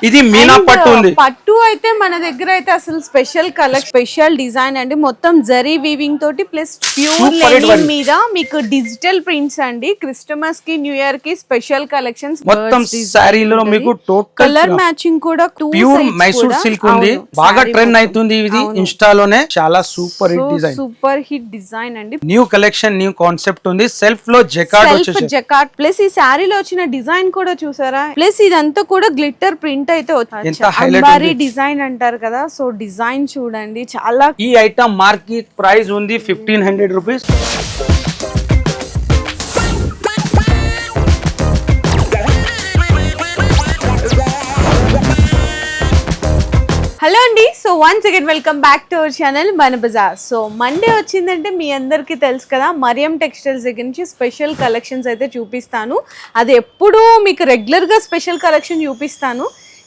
ఇది మీనా పట్టు ఉంది. పట్టు అయితే మన దగ్గర అయితే అసలు స్పెషల్ కలర్ స్పెషల్ డిజైన్ అండి. మొత్తం జరీ వీవింగ్ తోటి ప్లస్ ప్యూర్ లెనిన్ మీద మీకు డిజిటల్ ప్రింట్స్ అండి. క్రిస్టమస్ కి న్యూ ఇయర్ కి స్పెషల్ కలెక్షన్స్. మొత్తం సారీలో మీకు టోటల్ కలర్ మ్యాచింగ్ కూడా ప్యూర్ మైసూర్ సిల్క్ ఉంది. బాగా ట్రెండ్ అవుతుంది ఇది ఇన్స్టాలోనే. చాలా super hit design, super hit design అండి. న్యూ కలెక్షన్, న్యూ కాన్సెప్ట్ ఉంది. సెల్ఫ్ లో జకార్డ్ వచ్చేసి జకార్డ్ ప్లస్ ఈ సారీలో వచ్చిన డిజైన్ కూడా చూసారా. ప్లస్ ఇదంతా కూడా గ్లిట్టర్ ప్రింట్ అయితే అంబారీ డిజైన్ అంటారు కదా. సో డిజైన్ చూడండి చాలా. ఈ ఐటమ్ మార్కెట్ ప్రైస్ ఉంది 1500 రూపీస్. హలో అండి. So once again welcome back to our channel మన బజార్. సో మండే వచ్చిందంటే మీ అందరికీ తెలుసు కదా, మరియం టెక్స్టైల్స్ దగ్గర నుంచి స్పెషల్ కలెక్షన్స్ అయితే చూపిస్తాను. అది ఎప్పుడూ మీకు రెగ్యులర్గా స్పెషల్ కలెక్షన్ చూపిస్తాను,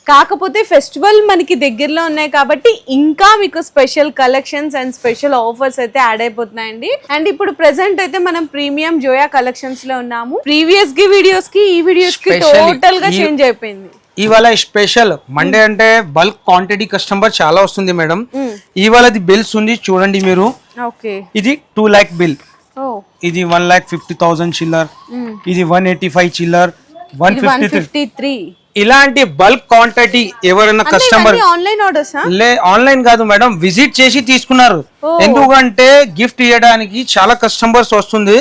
కాకపోతే ఫెస్టివల్ మనకి దగ్గరలో ఉన్నాయి కాబట్టి ఇంకా మీకు special collections and special offers అయితే యాడ్ అయిపోతున్నాయండి. అండ్ ఇప్పుడు ప్రెసెంట్ అయితే మనం ప్రీమియం జోయా కలెక్షన్స్ లో ఉన్నాము. ప్రీవియస్ కి వీడియోస్ కి ఈ వీడియోస్ కి టోటల్ గా చేంజ్ అయిపోయింది. ఇవాళ స్పెషల్ మండే అంటే బల్క్ క్వాంటిటీ కస్టమర్ చాలా వస్తుంది మేడం. ఇవాళది బిల్స్ ఉంది చూడండి మీరు. ఇది 2 lakh బిల్, ఇది 1,50,000 చిల్లర్, ఇది 185 చిల్లర్, 153. ఇలాంటి బల్క్ క్వాంటిటీ ఎవరైనా కస్టమర్ ఆన్లైన్ కాదు మేడం, విజిట్ చేసి తీసుకున్నారు. ఎందుకంటే గిఫ్ట్ ఇవ్వడానికి చాలా కస్టమర్స్ వస్తుంది.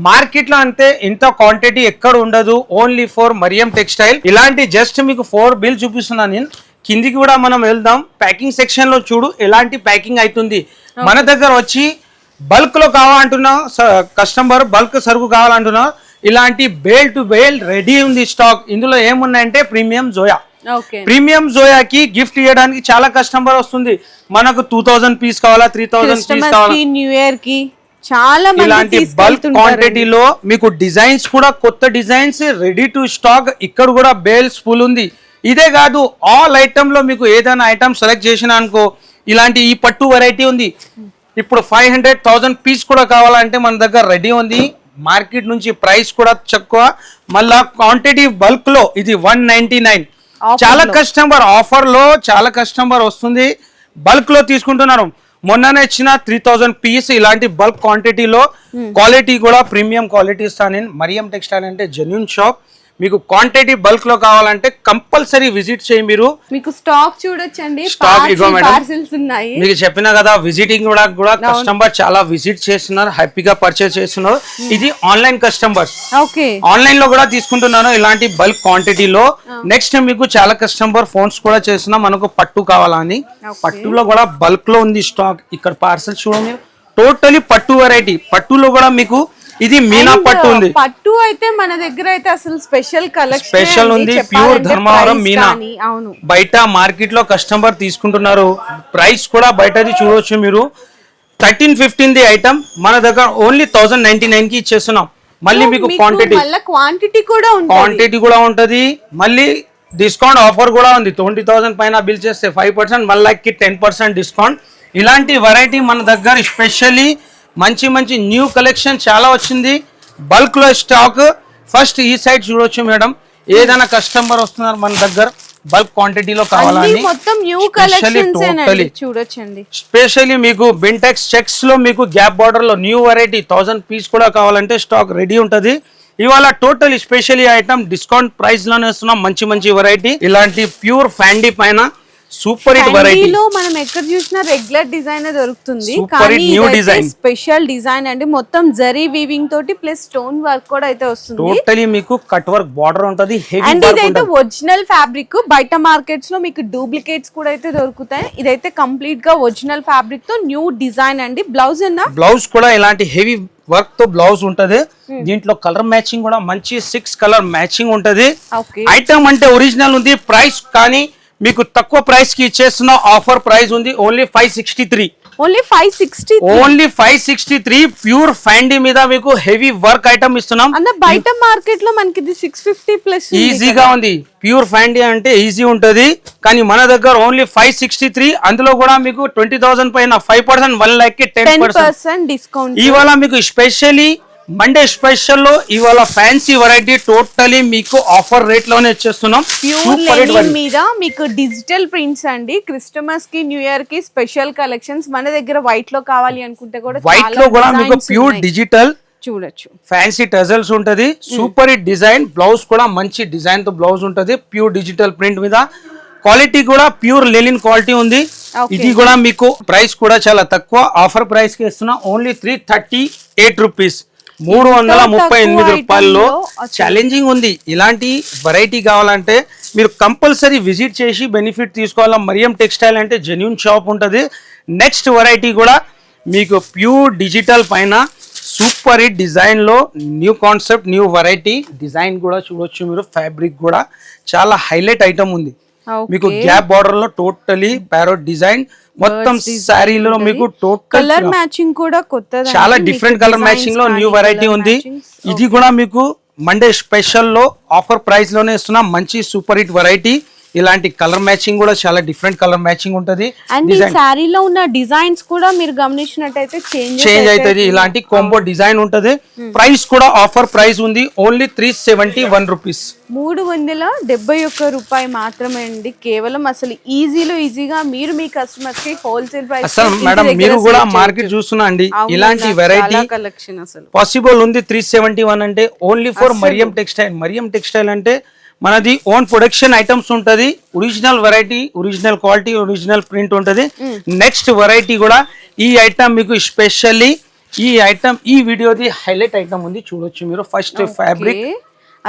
మార్కెట్ లో అంతే ఇంత క్వాంటిటీ ఎక్కడ ఉండదు, ఓన్లీ ఫర్ మరియం టెక్స్టైల్. ఇలాంటి జస్ట్ మీకు 4 బిల్ చూపిస్తున్నాను నేను. కిందికి కూడా మనం వెళ్దాం. ప్యాకింగ్ సెక్షన్ లో చూడు ఎలాంటి ప్యాకింగ్ అవుతుంది. మన దగ్గర వచ్చి బల్క్ లో కావాలంటున్నా కస్టమర్, బల్క్ సరుకు కావాలంటున్నా, ఇలాంటి బేల్ టు బేల్ రెడీ ఉంది స్టాక్. ఇందులో ఏమున్నాయంటే ప్రీమియం జోయా. ప్రీమియం జోయాకి గిఫ్ట్ ఇవ్వడానికి చాలా కస్టమర్ వస్తుంది. మనకు 2000 పీస్ కావాలా, 3000 పీస్ కావాలా, న్యూ ఇయర్ కి చాలా ఇలాంటి బల్క్ క్వాంటిటీలో మీకు డిజైన్స్ కూడా కొత్త డిజైన్స్ రెడీ టు స్టాక్. ఇక్కడ కూడా బేల్స్ ఫుల్ ఉంది. ఇదే కాదు, ఆల్ ఐటమ్ లో మీకు ఏదైనా ఐటమ్ సెలెక్ట్ చేసిన అనుకో, ఇలాంటి ఈ పట్టు వెరైటీ ఉంది. ఇప్పుడు 500,000 పీస్ కూడా కావాలంటే మన దగ్గర రెడీ ఉంది. మార్కెట్ నుంచి ప్రైస్ కూడా తక్కువ, మళ్ళా క్వాంటిటీ బల్క్ లో ఇది 199. చాలా కస్టమర్ ఆఫర్ లో చాలా కస్టమర్ వస్తుంది, బల్క్ లో తీసుకుంటున్నారు. మొన్ననే ఇచ్చిన 3000 పీస్ ఇలాంటి బల్క్ క్వాంటిటీలో. క్వాలిటీ కూడా ప్రీమియం క్వాలిటీ ఇస్తాను నేను. మరియం టెక్స్టైల్ అంటే జెన్యూన్ షాప్. మీకు క్వాంటిటీ బల్క్ లో కావాలంటే కంపల్సరీ విజిట్ చేయి. మీరు మీకు స్టాక్ చూడొచ్చండి, స్టాక్ ఇగో మేడం. ఉన్నాయి. మీకు చెప్పిన కదా, విజిటింగ్ కూడా కస్టమర్ చాలా విజిట్ చేస్తున్నారు, హ్యాపీగా పర్చేస్ చేస్తున్నారు. ఇది ఆన్లైన్ కస్టమర్స్, ఆన్లైన్ లో కూడా తీసుకుంటున్నాను ఇలాంటి బల్క్ క్వాంటిటీలో. నెక్స్ట్ మీకు చాలా కస్టమర్ ఫోన్స్ కూడా చేస్తున్నా, మనకు పట్టు కావాలని. పట్టులో కూడా బల్క్ లో ఉంది స్టాక్. ఇక్కడ పార్సల్ చూడండి, టోటలీ పట్టు వెరైటీ. పట్టులో కూడా మీకు ఇది మీనా పట్టు ఉంది. పట్టు అయితే మన దగ్గర అయితే అసలు స్పెషల్ కలెక్షన్ స్పెషల్ ఉంది. ప్యూర్ ధర్మవరం మీనా. బయట మార్కెట్ లో కస్టమర్ తీసుకుంటున్నారు. ప్రైస్ కూడా బయటది చూడొచ్చు మీరు. 1315 ఐటమ్ మన దగ్గర ఓన్లీ 1099 కి ఇచ్చేస్తున్నాం. మళ్ళీ మీకు క్వాంటిటీ కూడా ఉంటది. మళ్ళీ డిస్కౌంట్ ఆఫర్ కూడా ఉంది. 20,000 పైన బిల్ చేస్తే 5%, 1 lakh కి 10% డిస్కౌంట్. ఇలాంటి వెరైటీ మన దగ్గర స్పెషల్లీ మంచి మంచి న్యూ కలెక్షన్ చాలా వచ్చింది బల్క్ లో స్టాక్. ఫస్ట్ ఈ సైడ్ చూడొచ్చు మేడం. ఏదైనా కస్టమర్ వస్తున్నారు మన దగ్గర బల్క్ క్వాంటిటీలో కావాలని, స్పెషల్లీ మీకు బెంటెక్స్ చెక్స్ లో మీకు గ్యాప్ బార్డర్ లో న్యూ వెరైటీ 1000 పీస్ కూడా కావాలంటే స్టాక్ రెడీ ఉంటది. ఇవాళ total specially item discount price లోనే ఇస్తున్నాం. మంచి మంచి వెరైటీ ఇలాంటి ప్యూర్ ఫ్యాండీ పైన సూపర్ హిట్ వెరైటీ. మనం ఎక్కడ చూసినా రెగ్యులర్ డిజైన్ దొరుకుతుంది, స్పెషల్ డిజైన్ అండి. మొత్తం జరీ వీవింగ్ తోటి ప్లస్ స్టోన్ వర్క్ కూడా అయితే వస్తుంది. టోటలీ మీకు కట్ వర్క్ బార్డర్ ఉంటది. అండ్ ఇదైతే ఒరిజినల్ ఫ్యాబ్రిక్. బయట మార్కెట్స్ లో మీకు డూప్లికేట్స్ కూడా అయితే దొరుకుతాయి. ఇదైతే కంప్లీట్ గా ఒరిజినల్ ఫ్యాబ్రిక్ తో న్యూ డిజైన్ అండి. బ్లౌజ్ బ్లౌజ్ కూడా ఇలాంటి హెవీ వర్క్ తో బ్లౌజ్ ఉంటది. దీంట్లో కలర్ మ్యాచింగ్ కూడా మంచి 6 కలర్ మ్యాచింగ్ ఉంటది. ఐటమ్ అంటే ఒరిజినల్ ఉంది. ప్రైస్ కానీ మీకు తక్కువ ప్రైస్ కి ఇచ్చేస్తున్న ఆఫర్ ప్రైస్ ఉంది ఓన్లీ 563. ఓన్లీ 563 ప్యూర్ ఫ్యాండీ మీద మీకు హెవీ వర్క్ ఐటమ్ ఇస్తున్నాం. బయట మార్కెట్ లో మనకి 650 ప్లస్ ఈజీగా ఉంది. ప్యూర్ ఫ్యాండీ అంటే ఈజీ ఉంటది, కానీ మన దగ్గర ఓన్లీ 563. అందులో కూడా మీకు 20,000 పైన 5%, 1 lakh కి 10% డిస్కౌంట్. ఇవాళ మీకు స్పెషల్లీ మండే స్పెషల్ లో ఇవాళ ఫ్యాన్సీ వెరైటీ టోటలీ మీకు ఆఫర్ రేట్ లోనే ఇచ్చేస్తున్నాం. ప్యూర్ లెనిన్ మీద మీకు డిజిటల్ ప్రింట్స్ అండి. క్రిస్టమస్ కి న్యూ ఇయర్ కి స్పెషల్ కలెక్షన్స్. మన దగ్గర వైట్ లో కావాలి అనుకుంటే కూడా వైట్ లో కూడా మీకు ప్యూర్ డిజిటల్ చూడొచ్చు. ఫ్యాన్సీ టజల్స్ ఉంటది. Super hit design. బ్లౌజ్ కూడా మంచి డిజైన్ తో బ్లౌజ్ ఉంటది. ప్యూర్ డిజిటల్ ప్రింట్ మీద క్వాలిటీ కూడా ప్యూర్ లెనిన్ క్వాలిటీ ఉంది. ఇది కూడా మీకు ప్రైస్ కూడా చాలా తక్కువ. ఆఫర్ ప్రైస్ కి ఇస్తున్నా ఓన్లీ 338 రూపీస్. 338 రూపాయల్లో ఛాలెంజింగ్ ఉంది. ఇలాంటి వెరైటీ కావాలంటే మీరు కంపల్సరీ విజిట్ చేసి బెనిఫిట్ తీసుకోవాలా. మరియం టెక్స్టైల్ అంటే జెన్యూన్ షాప్ ఉంటుంది. నెక్స్ట్ వెరైటీ కూడా మీకు ప్యూర్ డిజిటల్ పైన సూపర్ హిట్ డిజైన్ లో new concept new variety design కూడా చూడొచ్చు మీరు. ఫ్యాబ్రిక్ కూడా చాలా హైలైట్ ఐటమ్ ఉంది. మీకు గ్యాప్ బార్డర్ లో టోటలీ ప్యారోట్ డిజైన్ మొత్తం శారీలో మీకు టోటల్ కలర్ మ్యాచింగ్ కూడా కొత్తది. చాలా డిఫరెంట్ కలర్ మ్యాచింగ్ లో న్యూ వెరైటీ ఉంది. ఇది కూడా మీకు మండే స్పెషల్ లో ఆఫర్ ప్రైస్ లోనే ఇస్తున్నా. మంచి సూపర్ హిట్ వెరైటీ. ఇలాంటి కలర్ మ్యాచింగ్ కూడా చాలా డిఫరెంట్ కలర్ మ్యాచింగ్ ఉంటది. అండ్ ఈ సారీలో ఉన్న డిజైన్స్ కూడా మీరు గమనించినట్టయితే చేంజ్ అవుతుంది. ఇలాంటి కాంబో డిజైన్ ఉంటది. ప్రైస్ కూడా ఆఫర్ ప్రైస్ ఉంది ఓన్లీ 371 రూపీస్. 371 రూపాయి మాత్రమే అండి. కేవలం అసలు ఈజీగా మీరు మీ కస్టమర్స్ కి హోల్సేల్ ప్రైస్. అసలు మేడం మీరు కూడా మార్కెట్ చూస్తున్నా అండి. ఇలాంటి వెరైటీ కలెక్షన్ అసలు పాసిబుల్ ఉంది. 371 అంటే only for Mariyam textile. Mariyam textile అంటే మనది ఓన్ ప్రొడక్షన్ ఐటమ్స్ ఉంటది. Original variety, original quality, original print ఉంటది. నెక్స్ట్ వెరైటీ కూడా ఈ ఐటమ్ మీకు స్పెషల్లీ ఈ ఐటమ్ ఈ వీడియోది హైలైట్ ఐటమ్ ఉంది చూడొచ్చు మీరు. ఫస్ట్ ఫ్యాబ్రిక్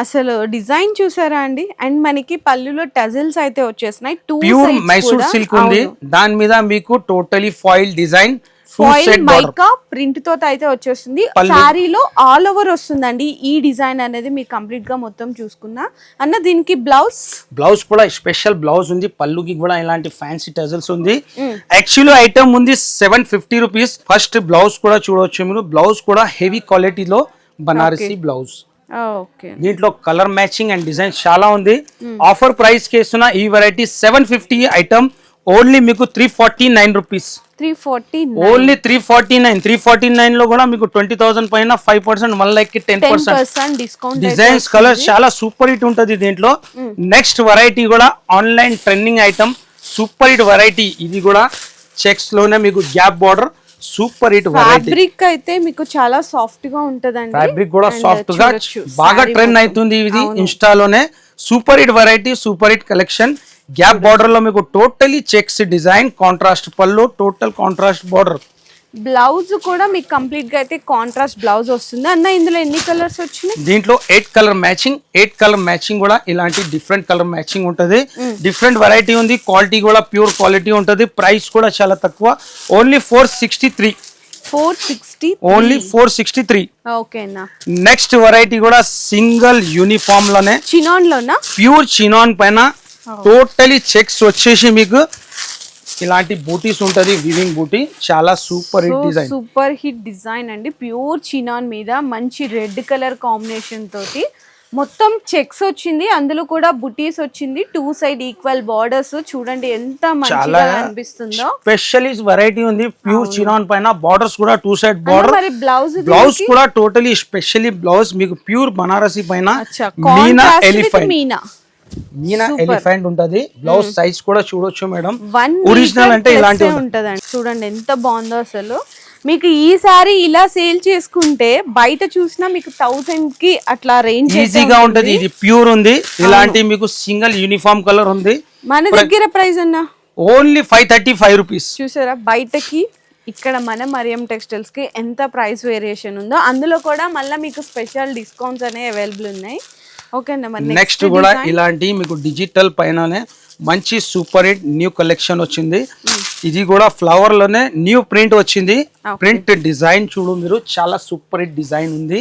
అసలు డిజైన్ చూసారా అండి. అండ్ మనకి పళ్ళులో టజల్స్ అయితే వచ్చేసినాయి. ప్యూర్ మైసూర్ సిల్క్ ఉంది. దాని మీద మీకు totally foil design foil mica print తో అయితే వచ్చేస్తుంది. సారీలో ఆల్ ఓవర్ వస్తుందండి ఈ డిజైన్ అనేది. మీకు కంప్లీట్ గా మొత్తం చూసుకున్నా అన్న దీనికి బ్లౌజ్ కూడా స్పెషల్ బ్లౌజ్ ఉంది. పళ్ళుకి కూడా ఇలాంటి ఫ్యాన్సీ టజల్స్ ఉంది. యాక్చువల్లీ ఐటమ్ ఉంది 750 రూపీస్. ఫస్ట్ బ్లౌజ్ కూడా చూడవచ్చు మీరు. బ్లౌజ్ కూడా హెవీ క్వాలిటీలో బనారసి బ్లౌజ్. దీంట్లో కలర్ మ్యాచింగ్ అండ్ డిజైన్ చాలా ఉంది. ఆఫర్ ప్రైస్ కి ఇస్తున్నా ఈ వెరైటీ 750 ఐటమ్ ఓన్లీ మీకు 349 రూపీస్. 349 ఓన్లీ 349. 349 లో కూడా మీకు 20,000 పైన 5% 1 lakh కి 10% డిస్కౌంట్. డిజైన్స్ కలర్స్ చాలా సూపర్ హిట్ ఉంటది దీంట్లో. నెక్స్ట్ వెరైటీ కూడా online trending item super hit variety. ఇది కూడా చెక్స్ లోనే మీకు gap border super hit variety. Fabric అయితే మీకు చాలా సాఫ్ట్ గా ఉంటదండి. ఫ్యాబ్రిక్ కూడా సాఫ్ట్ గా బాగా ట్రెండ్ అవుతుంది. ఇది ఇన్స్టాలోనే super hit variety, super hit collection. Gap border లో మీకు టోటలీ చెక్స్ డిజైన్, కాంట్రాస్ట్ పళ్ళు, టోటల్ కాంట్రాస్ట్ బార్డర్. బ్లౌజ్ కూడా మీకు కంప్లీట్ గా అయితే కాంట్రాస్ట్ బ్లౌజ్ వస్తుంది. అన్న ఇందులో ఎన్ని కలర్స్ వచ్చినాయి? దీంట్లో 8 కలర్ మ్యాచింగ్. 8 కలర్ మ్యాచింగ్ కూడా ఇలాంటి డిఫరెంట్ కలర్ మ్యాచింగ్ ఉంటది. డిఫరెంట్ వెరైటీ ఉంది. క్వాలిటీ కూడా ప్యూర్ క్వాలిటీ ఉంటది. ప్రైస్ కూడా చాలా తక్కువ ఓన్లీ 463. ఓన్లీ 463. ఓకేనా. నెక్స్ట్ వెరైటీ కూడా సింగిల్ యూనిఫామ్ లోనే చినాన్ లోనా ప్యూర్ చినాన్ పైన టోటలీ చెక్స్ వచ్చేసి మీకు ఇలాంటి బూటీస్ ఉంటది. వివింగ్ బూటీ చాలా super hit design. Super hit design అండి. ప్యూర్ చినాన్ మీద మంచి రెడ్ కలర్ కాంబినేషన్ తోటి మొత్తం చెక్స్ వచ్చింది. అందులో కూడా బుటీస్ వచ్చింది. 2 సైడ్ ఈక్వల్ బార్డర్స్. చూడండి ఎంత మంచిగా అనిపిస్తుందో. స్పెషలిస్ట్ వెరైటీ ఉంది. ప్యూర్ చినాన్ పైన బార్డర్స్ కూడా 2 సైడ్ బార్డర్. మరి బ్లౌజ్ కూడా టోటలీ స్పెషల్లీ బ్లౌజ్ మీకు ప్యూర్ బనారసి పైన మీనా ఎలిఫెంట్ ఉంటది. బ్లౌజ్ సైజ్ కూడా చూడొచ్చు మేడం. ఒరిజినల్ అంటే ఇలాంటి ఉంటదండి. చూడండి ఎంత బాగుందో అసలు. మీకు ఈ సారీ ఇలా సేల్ చేసుకుంటే బయట చూసినా మీకు 1000 కి అట్లా రేంజ్ ఈజీగా ఉంటది. ఇది ప్యూర్ ఉంది. ఇలాంటి మీకు సింగిల్ యూనిఫామ్ కలర్ ఉంది. మన దగ్గర ప్రైస్ అన్న ఓన్లీ 535 రూపీస్. చూసారా బయటకి ఇక్కడ మన మరియం టెక్స్టైల్స్ కి ఎంత ప్రైస్ వేరియేషన్ ఉందో. అందులో కూడా మళ్ళీ మీకు స్పెషల్ డిస్కౌంట్స్ అనేవి అవైలబుల్ ఉన్నాయి. నెక్స్ట్ కూడా ఇలాంటి మీకు డిజిటల్ పైననే మంచి సూపర్ హిట్ న్యూ కలెక్షన్ వచ్చింది. ఇది కూడా ఫ్లవర్ లోనే న్యూ ప్రింట్ వచ్చింది. ప్రింట్ డిజైన్ చూడు మీరు. చాలా సూపర్ హిట్ డిజైన్ ఉంది.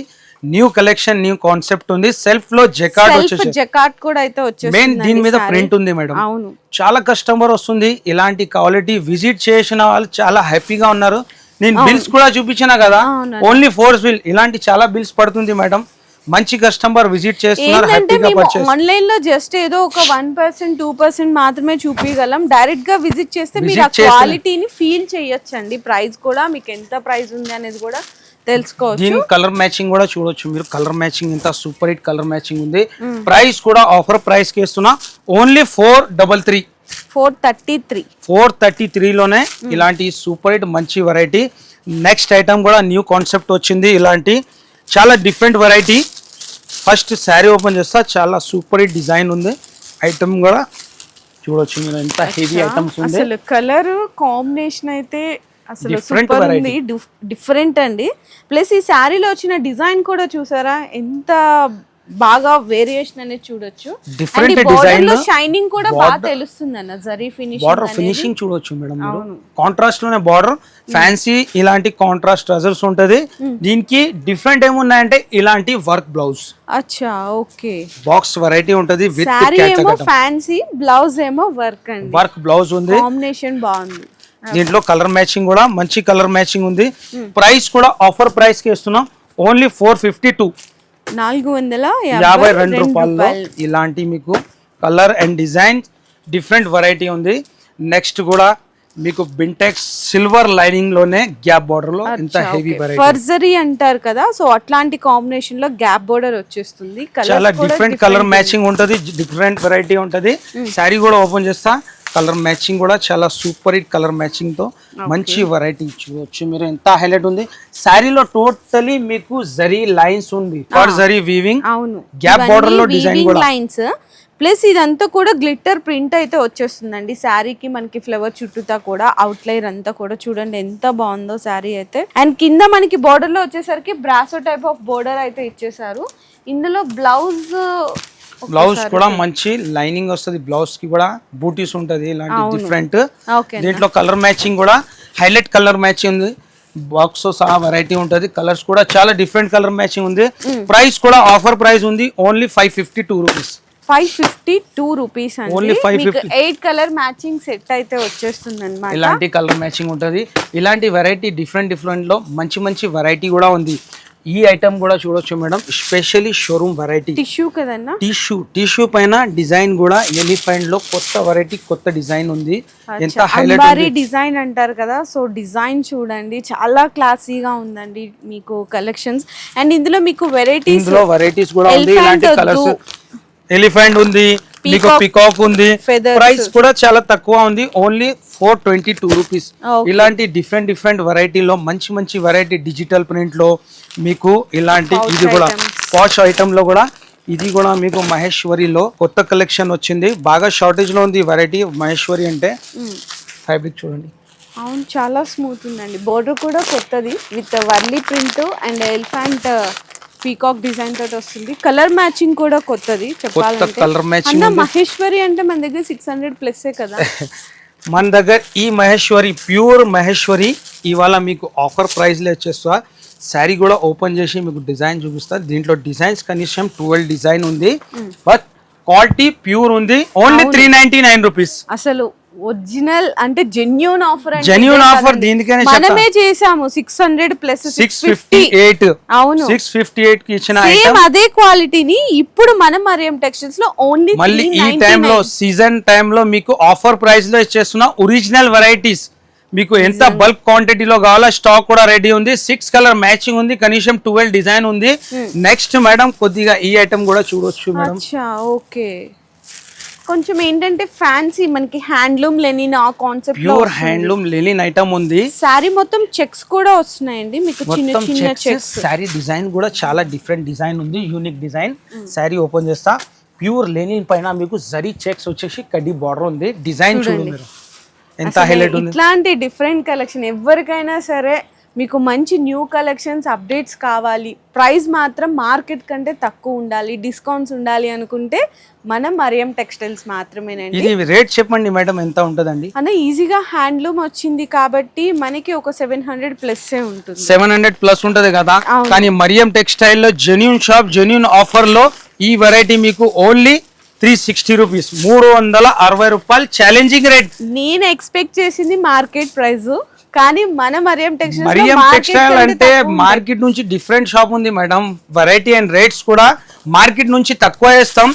న్యూ కలెక్షన్, న్యూ కాన్సెప్ట్ ఉంది. సెల్ఫ్ లో జకార్డ్ వచ్చేసి మెయిన్ దీని మీద ప్రింట్ ఉంది మేడం. చాలా కస్టమర్ వస్తుంది. ఇలాంటి క్వాలిటీ విజిట్ చేసిన వాళ్ళు చాలా హ్యాపీగా ఉన్నారు. నేను బిల్స్ కూడా చూపించిన కదా. Only 4 bill. ఇలాంటి చాలా బిల్స్ పడుతుంది మేడం. మంచి కస్టమర్ విజిట్ చేస్తున్నారు. హ్యాపీగా పర్చేస్. ఆన్లైన్ లో జస్ట్ ఏదో ఒక 1% 2% మాత్రమే చూపించగలం. డైరెక్ట్ గా విజిట్ చేస్తే మీరు ఆ క్వాలిటీని ఫీల్ చేయొచ్చండి. ప్రైస్ కూడా మీకు ఎంత ప్రైస్ ఉంది అనేది కూడా తెలుసుకోవచ్చు. దీని కలర్ మ్యాచింగ్ కూడా చూడొచ్చు మీరు. కలర్ మ్యాచింగ్ ఇంత సూపర్ హిట్ కలర్ మ్యాచింగ్ ఉంది. ప్రైస్ కూడా ఆఫర్ ప్రైస్ కి ఇస్తున్నా ఓన్లీ 433 లోనే ఇలాంటి సూపర్ హిట్ మంచి వెరైటీ. నెక్స్ట్ ఐటమ్ కూడా న్యూ కాన్సెప్ట్ వచ్చింది. ఇలాంటి చాలా different variety. First sari open చేస్తా, చాలా సూపర్ హిట్ డిజైన్ ఉంది. ఐటమ్ కూడా చూడొచ్చు మీరు, ఎంత హెవీ ఐటమ్స్ ఉంది. అసలు కలర్ కాంబినేషన్ అయితే అసలు సూపర్ ఉంది, డిఫరెంట్ అండి. ప్లస్ ఈ శారీలో వచ్చిన డిజైన్ కూడా చూసారా, ఎంత బాగా వేరియేషన్ అనేది చూడొచ్చు. డిఫరెంట్ డిజైన్, షైనింగ్ కూడా బాగా తెలుస్తుంది అన్న, జరీ ఫినిషింగ్, బార్డర్ ఫినిషింగ్ చూడొచ్చు మేడం మీరు. కాంట్రాస్ట్ లోనే బార్డర్, ఫ్యాన్సీ ఇలాంటి కాంట్రాస్ట్ ట్రజల్స్ ఉంటది. దీనికి డిఫరెంట్ ఏమున్నాయంటే ఇలాంటి వర్క్ బ్లౌజ్. అచ్చా, ఓకే. బాక్స్ వెరైటీ ఉంటది. విత్ శారీ ఏమో ఫ్యాన్సీ, బ్లౌజ్ ఏమో వర్క్ అండి. వర్క్ బ్లౌజ్ ఉంది, కాంబినేషన్ బాగుంది. దీంట్లో కలర్ మ్యాచింగ్ కూడా మంచి కలర్ మ్యాచింగ్ ఉంది. ప్రైస్ కూడా ఆఫర్ ప్రైస్ కి ఇస్తున్నాం ఓన్లీ 452 రూపాయల్లో. ఇలాంటి మీకు colour and design different variety ఉంది. నెక్స్ట్ కూడా మీకు బింటెక్స్ సిల్వర్ లైనింగ్ లోనే గ్యాప్ బోర్డర్ లో ఇంత హెవీ వెరైటీ. ఫర్జరీ అంటారు కదా, సో అట్లాంటి కాంబినేషన్ లో గ్యాప్ బోర్డర్ వచ్చేస్తుంది. చాలా డిఫరెంట్ కలర్ మ్యాచింగ్ ఉంటది, డిఫరెంట్ వెరైటీ ఉంటది. శారీ కూడా ఓపెన్ చేస్తా, కలర్ మ్యాచింగ్ కూడా చాలా సూపర్ హిట్ కలర్ మ్యాచింగ్ తో మంచి వెరైటీ చూడొచ్చు మీరు. ఎంత హైలైట్ ఉంది శారీలో. టోటలీ మీకు జరీ లైన్స్ ఉంది, ఫర్ జరీ వీవింగ్. అవును, గ్యాప్ బోర్డర్ లో డిజైన్ కూడా లైన్స్. ప్లస్ ఇదంతా కూడా గ్లిట్టర్ ప్రింట్ అయితే వచ్చేస్తుందండి శారీకి. మనకి ఫ్లవర్ చుట్టూతా కూడా అవుట్లైన్ అంతా కూడా చూడండి ఎంత బాగుందో శారీ అయితే. అండ్ కింద మనకి బోర్డర్ లో వచ్చేసరికి బ్రాసో టైప్ ఆఫ్ బోర్డర్ అయితే ఇచ్చేసారు. ఇందులో బ్లౌజ్ కూడా మంచి లైనింగ్ వస్తుంది. బ్లౌజ్ కి కూడా బూటీస్ ఉంటది ఇలాంటి డిఫరెంట్. దీంట్లో కలర్ మ్యాచింగ్ కూడా హైలైట్ కలర్ మ్యాచింగ్ ఉంది. బాక్స్ సహా వెరైటీ ఉంటది. కలర్స్ కూడా చాలా డిఫరెంట్ కలర్ మ్యాచింగ్ ఉంది. ప్రైస్ కూడా ఆఫర్ ప్రైస్ ఉంది ఓన్లీ 552 రూపీస్. 552 రూపీస్ అండి. 8 కలర్ మ్యాచింగ్ సెట్ అయితే వచ్చేస్తుంది అన్నమాట. ఇలాంటి కలర్ మ్యాచింగ్ ఉంటది. ఇలాంటి వెరైటీ డిఫరెంట్ లో మంచి మంచి వెరైటీ కూడా ఉంది. ఈ ఐటమ్ కూడా చూడొచ్చు madam, specially showroom variety. Tissue కదన్నా, టిష్యూ పైన డిజైన్ కూడా ఎలిఫెంట్ లో కొత్త వెరైటీ, కొత్త డిజైన్ ఉంది. ఎంత హైలైట్ డిజైన్ అంటారు కదా, సో డిజైన్ చూడండి చాలా క్లాసీగా ఉందండి మీకు కలెక్షన్స్. అండ్ ఇందులో మీకు వెరైటీస్ కూడా ఉంది. ఇలాంటి కలర్స్ ఎలిఫెంట్ ఉంది, మీకు పికాక్ ఉంది. ప్రైస్ కూడా చాలా తక్కువ ఉంది ఓన్లీ 422 రూపీస్. ఇలాంటి డిఫరెంట్ వెరైటీలో మంచి మంచి వెరైటీ డిజిటల్ ప్రింట్ లో మీకు ఇలాంటి. ఇది కూడా పాష్ ఐటమ్ లో కూడా, ఇది కూడా మీకు మహేశ్వరిలో కొత్త కలెక్షన్ వచ్చింది. బాగా షార్టేజ్ లో ఉంది వెరైటీ మహేశ్వరి అంటే. ఫ్యాబ్రిక్ చూడండి, అవును చాలా స్మూత్ ఉందండి. బోర్డర్ కూడా కొత్తది with Warli print and elephant peacock design తోటి వస్తుంది. కలర్ మ్యాచింగ్ కూడా కొత్తది చెప్పాలంటే. కలర్ మ్యాచింగ్ మహేశ్వరి అంటే మన దగ్గర 600+ కదా. మన దగ్గర ఈ మహేశ్వరి, ప్యూర్ మహేశ్వరి ఇవాళ మీకు ఆఫర్ ప్రైస్ లో వచ్చేస్తా. శారీ కూడా ఓపెన్ చేసి మీకు డిజైన్ చూపిస్తా. దీంట్లో డిజైన్స్ కనీసం 12 డిజైన్ ఉంది. బట్ క్వాలిటీ ప్యూర్ ఉంది. Only 399 rupees. అసలు ఒరిజినల్ అంటే జెన్యూన్ ఆఫర్. దీనికనే మనమే చేసాము 600+ 658. అవును, 658 కి ఇచ్చిన సేమ్ అదే క్వాలిటీని ఇప్పుడు మనం మరియం టెక్స్టైల్స్ లో ఓన్లీ మళ్ళీ ఈ టైమ్ లో సీజన్ టైమ్ లో మీకు ఆఫర్ ప్రైస్ లో ఇచ్చేస్తున్నా. ఒరిజినల్ వెరైటీస్ మీకు ఎంత బల్క్ క్వాంటిటీలో కావాలో స్టాక్ కూడా రెడీ ఉంది. 6 కలర్ మ్యాచింగ్ ఉంది, కనీసం 12 డిజైన్ ఉంది. నెక్స్ట్ మేడం కొద్దిగా ఈ ఐటమ్ కూడా చూడొచ్చు మేడం. ఓకే, కొంచెం ఏంటంటే ఫ్యాన్సీ మనకి హ్యాండ్లూమ్ లెనిన్ ఆ కాన్సెప్ట్ లో ప్యూర్ హ్యాండ్లూమ్ లెనిన్ ఐటమ్ ఉంది. సారీ మొత్తం చెక్స్ కూడా వస్తున్నాయండి మీకు, చిన్న చిన్న చెక్స్. సారీ డిజైన్ కూడా చాలా డిఫరెంట్ డిజైన్ ఉంది, యూనిక్ డిజైన్. సారీ ఓపెన్ చేస్తా, ప్యూర్ లెనిన్ పైన మీకు జరీ చెక్స్ వచ్చేసి కడ్డీ బార్డర్ ఉంది. డిజైన్ చూడండి మీరు ఎంత హైలైట్ ఉంది. ఇట్లాంటి డిఫరెంట్ కలెక్షన్ ఎవరికైనా సరే మీకు మంచి న్యూ కలెక్షన్స్ అప్డేట్స్ కావాలి, ప్రైస్ మాత్రం మార్కెట్ కంటే తక్కువ ఉండాలి, డిస్కౌంట్స్ ఉండాలి అనుకుంటే మనం మరియం టెక్స్టైల్స్ మాత్రమేనండి. ఇది రేట్ చెప్పండి మేడం ఎంత ఉంటదండి? అన్న ఈజీగా హ్యాండ్లూమ్ వచ్చింది కాబట్టి మనకి ఒక 700+ ఉంటుంది. 700+ ఉంటది కదా. కానీ మరియం టెక్స్టైల్ లో జెన్యూన్ షాప్, జెన్యూన్ ఆఫర్ లో ఈ వెరైటీ మీకు ఓన్లీ 360 రూపీస్, 360 రూపాయలు ఛాలెంజింగ్ రేట్. నేను ఎక్స్పెక్ట్ చేసింది మార్కెట్ ప్రైస్, కానీ మన మరియం టెక్స్టైల్ అంటే మార్కెట్ నుంచి డిఫరెంట్ షాప్ ఉంది మేడం. వెరైటీ అండ్ రేట్స్ కూడా మార్కెట్ నుంచి తక్కువ వేస్తాం.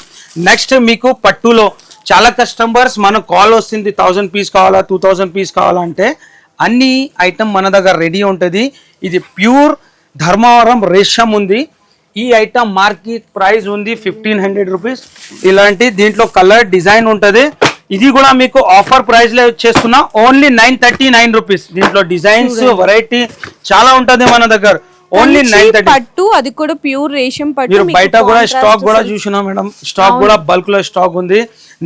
నెక్స్ట్ మీకు పట్టులో చాలా కస్టమర్స్ మనకు కాల్ వస్తుంది 1000 పీస్ కావాలా, 2000 పీస్ కావాలా అంటే అన్ని ఐటమ్ మన దగ్గర రెడీ ఉంటుంది. ఇది ప్యూర్ ధర్మవరం రేషం ఉంది. ఈ ఐటమ్ మార్కెట్ ప్రైస్ ఉంది 1500 రూపీస్. ఇలాంటి దీంట్లో కలర్ డిజైన్ ఉంటది. ఇది కూడా మీకు ఆఫర్ ప్రైస్ లో చేస్తున్నా ఓన్లీ 939 రూపీస్. దీంట్లో డిజైన్స్ వెరైటీ చాలా ఉంటది మన దగ్గర. ఓన్లీ 930 పట్టు, అది కూడా ప్యూర్ రేషం పట్టు. మీరు బయట కూడా స్టాక్ కూడా చూసినా మేడం, స్టాక్ కూడా బల్క్ లో స్టాక్ ఉంది.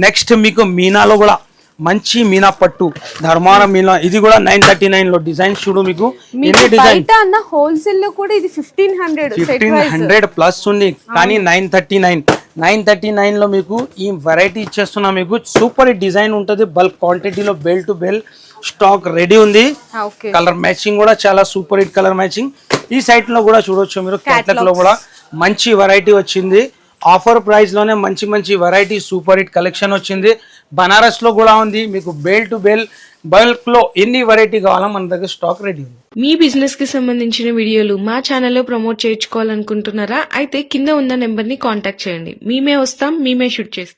నెక్స్ట్ మీకు మీనాలో కూడా మంచి మీనా పట్టు, ధర్మారం మీనా, ఇది కూడా 939 లో డిజైన్ చూడు. మీకు ఎన్ని డిజైన్ అన్న హోల్సేల్ లో కూడా ఇది 1500 ప్లస్ ఉంది, కానీ 939 లో మీకు ఈ వెరైటీ ఇచ్చేస్తున్నా. మీకు సూపర్ డిజైన్ ఉంటది. బల్క్ క్వాంటిటీలో bell to bell stock ready ఉంది. కలర్ మ్యాచింగ్ కూడా చాలా సూపర్ హిట్ కలర్ మ్యాచింగ్. ఈ సైట్ లో కూడా చూడొచ్చు మీరు, క్యాటలాగ్ లో కూడా మంచి వెరైటీ వచ్చింది. ఆఫర్ ప్రైస్ లోనే మంచి మంచి వెరైటీ సూపర్ హిట్ కలెక్షన్ వచ్చింది. బనారస్ లో కూడా ఉంది. మీకు బెల్ టు బెల్ బల్క్ లో ఎన్ని వెరైటీ కావాలో మన దగ్గర స్టాక్ రెడీ ఉంది. మీ బిజినెస్ కి సంబంధించిన వీడియోలు మా ఛానల్లో ప్రమోట్ చేయించుకోవాలనుకుంటున్నారా? అయితే కింద ఉన్న నెంబర్ ని కాంటాక్ట్ చేయండి. మేమే వస్తాం, మేమే షూట్ చేస్తాం.